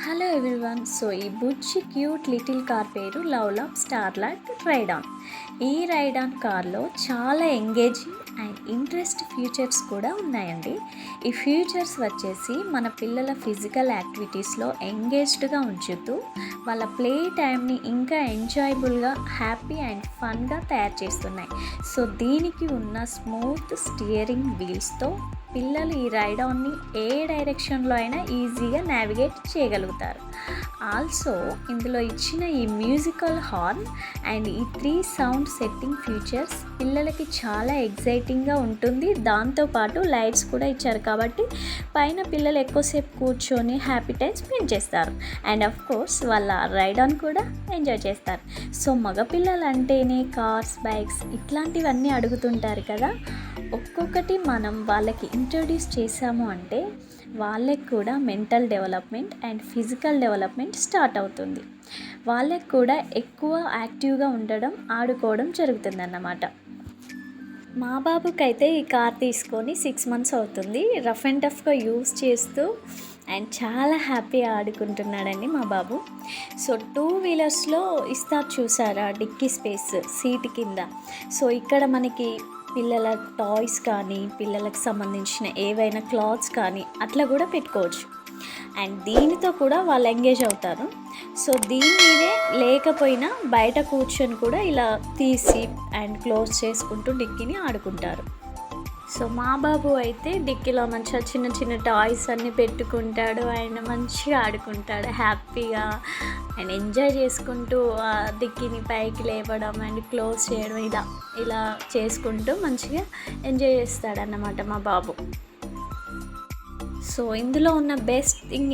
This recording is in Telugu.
Hello everyone. సో ఈ బుజ్జి క్యూట్ లిటిల్ కార్ పేరు లవ్లాప్ స్టార్లాట్ రైడ్ ఆన్. ఈ రైడ్ ఆన్ కార్లో చాలా ఎంగేజింగ్ అండ్ ఇంట్రెస్ట్ ఫీచర్స్ కూడా ఉన్నాయండి. ఈ ఫీచర్స్ వచ్చేసి మన పిల్లల ఫిజికల్ యాక్టివిటీస్లో ఎంగేజ్డ్గా ఉంచుతూ వాళ్ళ ప్లే టైంని ఇంకా ఎంజాయబుల్గా, హ్యాపీ అండ్ ఫన్గా తయారు చేస్తున్నాయి. సో దీనికి ఉన్న స్మూత్ స్టీరింగ్ వీల్స్తో పిల్లలు ఈ రైడ్ ఆన్ని ఏ డైరెక్షన్లో అయినా ఈజీగా నావిగేట్ చేయగలుగుతారు. ఆల్సో ఇందులో ఇచ్చిన ఈ మ్యూజికల్ హార్న్ అండ్ ఈ 3 సౌండ్ సెట్టింగ్ ఫీచర్స్ పిల్లలకి చాలా ఎగ్జైటింగ్గా ఉంటుంది. దాంతోపాటు లైట్స్ కూడా ఇచ్చారు కాబట్టి పైన పిల్లలు ఎక్కువసేపు కూర్చొని హ్యాపీ టైం స్పెండ్ చేస్తారు. అండ్ ఆఫ్ కోర్స్ వాళ్ళ రైడ్ ఆన్ కూడా ఎంజాయ్ చేస్తారు. సో మగపిల్లలు అంటేనే కార్స్, బైక్స్ ఇట్లాంటివన్నీ అడుగుతుంటారు కదా. ఒక్కొక్కటి మనం వాళ్ళకి ఇంట్రొడ్యూస్ చేసాము అంటే వాళ్ళకి కూడా mental development and physical development start అవుతుంది. వాళ్ళకి కూడా ఎక్కువ యాక్టివ్గా ఉండడం, ఆడుకోవడం జరుగుతుందన్నమాట. మా బాబుకైతే ఈ కార్ తీసుకొని 6 మంత్స్ అవుతుంది. రఫ్ అండ్ టఫ్గా యూస్ చేస్తూ అండ్ చాలా హ్యాపీగా ఆడుకుంటున్నాడండి మా బాబు. సో 2 వీలర్స్లో ఇస్తారు చూసారా డిక్కీ స్పేస్ సీట్ కింద. సో ఇక్కడ మనకి పిల్లల టాయ్స్ కానీ, పిల్లలకు సంబంధించిన ఏవైనా క్లాత్స్ కానీ అట్లా కూడా పెట్టుకోవచ్చు. అండ్ దీనితో కూడా వాళ్ళు ఎంగేజ్ అవుతారు. సో దీని మీదే లేకపోయినా బయట కూర్చొని కూడా ఇలా తీసి అండ్ క్లోజ్ చేసుకుంటూ డిక్కీని ఆడుకుంటారు. సో మా బాబు అయితే డిక్కీలో మంచిగా చిన్న చిన్న టాయ్స్ అన్నీ పెట్టుకుంటాడు. ఆయన మంచిగా ఆడుకుంటాడు హ్యాపీగా అండ్ ఎంజాయ్ చేసుకుంటూ డిక్కీని పైకి లేపడం అండ్ క్లోజ్ చేయడం ఇలా చేసుకుంటూ మంచిగా ఎంజాయ్ చేస్తాడన్నమాట మా బాబు. సో ఇందులో ఉన్న బెస్ట్ థింగ్